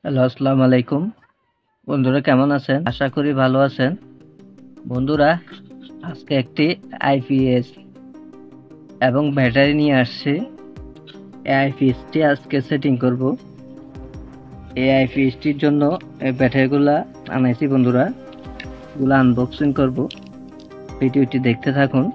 Hello, আসসালামু আলাইকুম। বন্ধুরা কেমন আছেন? আশা করি ভালো আছেন। বন্ধুরা, আজকে একটি আইপিএস এবং ব্যাটারি নিয়ে আসছি। এই আইপিএসটি আজকে সেটিং করব। এই আইপিএসটির জন্য এই ব্যাটারিগুলা আনাইছি বন্ধুরা। এগুলো আনবক্সিং করব। ভিডিওটি দেখতে থাকুন।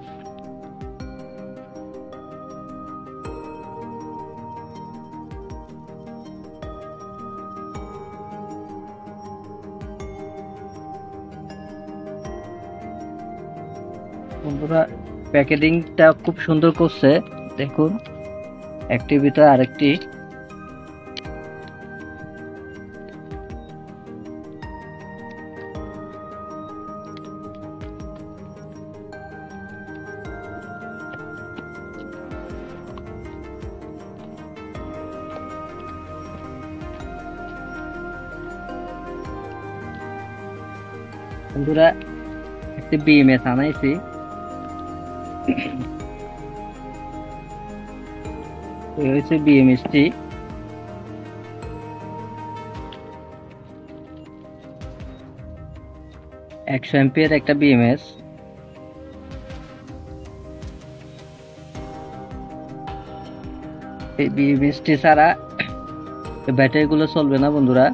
বন্ধুরা, প্যাকেজিংটা খুব সুন্দর করছে, দেখুন। একটির ভিতরে আরেকটি। বন্ধুরা, একটি বিএমএস আনাইছি। এই হচ্ছে বিএমএসটি। 100 এমপিয়ার একটা বিএমএস। এই বিএমএসটি ছাড়া ব্যাটারিগুলো চলবে না বন্ধুরা।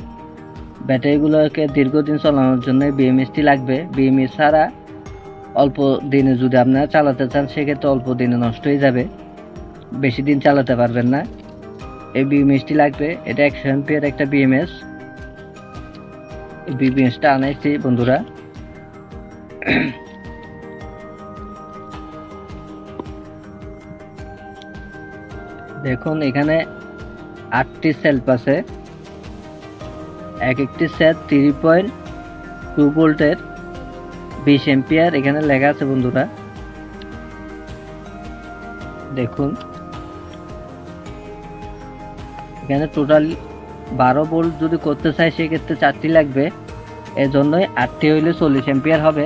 ব্যাটারিগুলোকে দীর্ঘদিন চালানোর জন্য বিএমএসটি লাগবে। বিএমএস ছাড়া অল্প দিনে যদি আপনারা চালাতে চান, সেক্ষেত্রে অল্প দিনে নষ্ট হয়ে যাবে, বেশি দিন চালাতে পারবেন না। এই বিএমএসটি লাগবে। এটা 100 এমপিয়ার একটা বিএমএস। এই বিএমএসটা আনাইছি বন্ধুরা। দেখুন, এখানে 8টি সেলফ আছে। এক একটি সেট 3.2 ভোল্টের 20 এম্পিয়ার এখানে লেখা আছে বন্ধুরা। দেখুন, এখানে টোটাল 12 ভোল্ট যদি করতে চাই, সেক্ষেত্রে 4টি লাগবে। এর জন্যই 8টি হইলে 40 এম্পিয়ার হবে।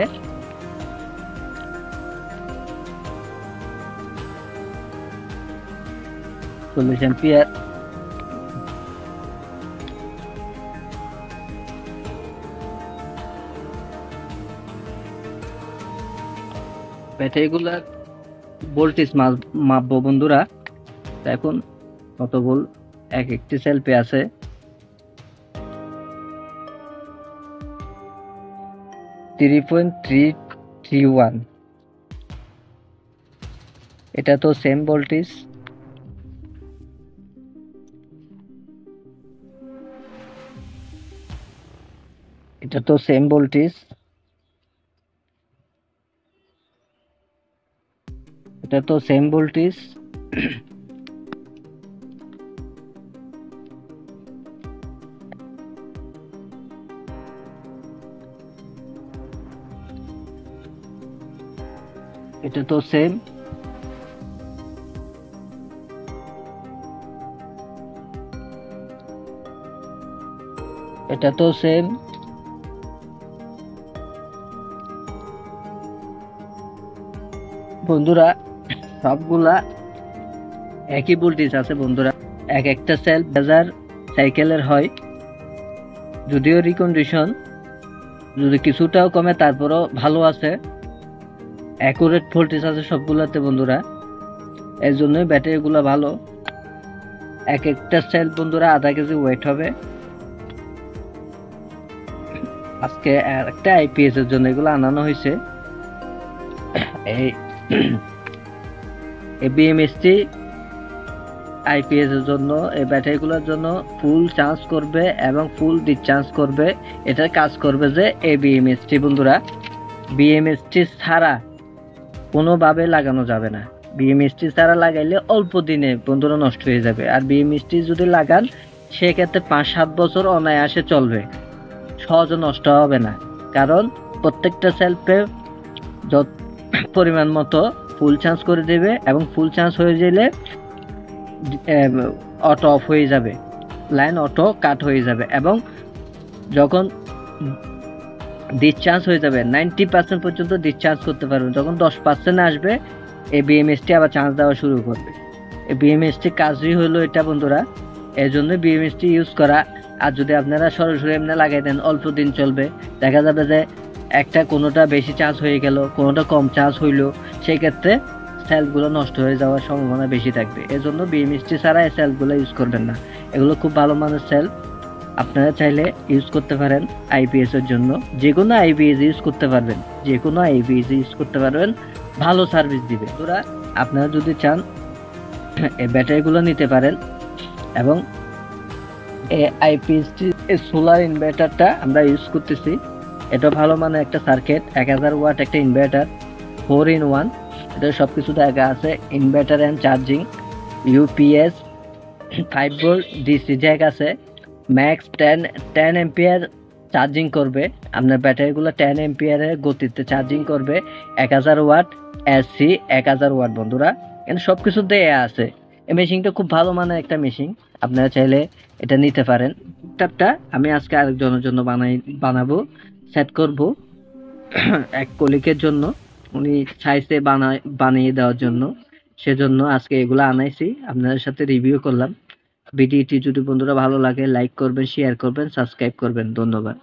ব্যাটারিগুলার ভোল্টেজ মাপবো বন্ধুরা। দেখুন কত ভোল্ট এক একটি সেলফে আছে। Three point three one. এটা তো সেম ভোল্টেজ। এটা তো সেম ভোল্টেজ। এটা তো সেম ভোল্টেজ। এটা তো সেম। এটা তো সেম। বন্ধুরা, সবগুলা একই ভোল্টেজ আছে বন্ধুরা। এক একটা সেল বাজার সাইকেলের হয়, যদিও রিকন্ডিশন, যদি কিছুটাও কমে তারপরও ভালো আছে। অ্যাকুরেট ভোল্টেজ আছে সবগুলাতে বন্ধুরা। এর জন্যই ব্যাটারিগুলো ভালো। এক একটা সেল বন্ধুরা আধা কেজি ওয়েট হবে। আজকে একটা আইপিএস এর জন্য এগুলো আনানো হয়েছে। এই বিএমএসটি আইপিএস এর জন্য, এই ব্যাটারিগুলোর জন্য ফুল চার্জ করবে এবং ফুল ডিসচার্জ করবে। এটা কাজ করবে যে এই বিএমএসটি বন্ধুরা। বিএমএসটি ছাড়া কোনোভাবে লাগানো যাবে না। বিএমএসটি ছাড়া লাগাইলে অল্প দিনে বন্ধুরা নষ্ট হয়ে যাবে। আর বিএমএসটি যদি লাগান, সেক্ষেত্রে 5-7 বছর অনায়াসে চলবে, সহজে নষ্ট হবে না। কারণ প্রত্যেকটা সেলফে যত পরিমাণ মতো ফুল চার্জ করে দেবে, এবং ফুল চার্জ হয়ে গেলে অটো অফ হয়ে যাবে, লাইন অটো কাট হয়ে যাবে। এবং যখন ডিসচার্জ হয়ে যাবে, 90% পর্যন্ত ডিসচার্জ করতে পারবেন, যখন 10% আসবে এই বিএমএসটি আবার চার্জ দেওয়া শুরু করবে। এই বিএমএসটি কাজই হলো এটা বন্ধুরা। এই জন্য বিএমএসটি ইউজ করা। আর যদি আপনারা সরাসরি এমনি লাগাই দেন অল্প দিন চলবে, দেখা যাবে যে একটা কোনোটা বেশি চার্জ হয়ে গেল, কোনোটা কম চার্জ হইলো, সেই ক্ষেত্রে সেলগুলো নষ্ট হয়ে যাওয়ার সম্ভাবনা বেশি থাকবে। এজন্য বিএমএসটি ছাড়া এই সেলগুলো ইউজ করবেন না। এগুলো খুব ভালো মানের সেল, আপনারা চাইলে ইউজ করতে পারেন আইপিএস এর জন্য। যে কোনো আইপিএস ইউজ করতে পারবেন, যে কোনো আইপিএস ইউজ করতে পারবেন, ভালো সার্ভিস দিবে। তোরা আপনারা যদি চান এই ব্যাটারিগুলো নিতে পারেন। এবং এই আইপিএসটি সোলার ইনভার্টারটা আমরা ইউজ করতেছি, এটা ভালো মানের একটা সার্কিট, 1000 ওয়াট একটা ইনভার্টার, 4-in-1। এটা সব কিছু দেখা আছে, inverter and charging, UPS, 5 volt DC Jack আছে, ম্যাক্স 10 এম্পিয়ার চার্জিং করবে। আপনার ব্যাটারিগুলো 10 এম্পিয়ারের গতিতে চার্জিং করবে, 1000 ওয়াট এসি, 1000 ওয়াট বন্ধুরা। এখানে সব কিছু দেয়া আছে। এই মেশিনটা খুব ভালো মানের একটা মেশিন, আপনারা চাইলে এটা নিতে পারেন। ল্যাপটপটা আমি আজকে আরেকজনের জন্য বানাবো, সেট করব এক কলিকের জন্য, উনি চাইছে বানিয়ে দেওয়ার জন্য, সেজন্য আজকে এগুলো আনাইছি, আপনাদের সাথে রিভিউ করলাম। ভিডিওটি যদি বন্ধুরা ভালো লাগে লাইক করবেন, শেয়ার করবেন, সাবস্ক্রাইব করবেন। ধন্যবাদ।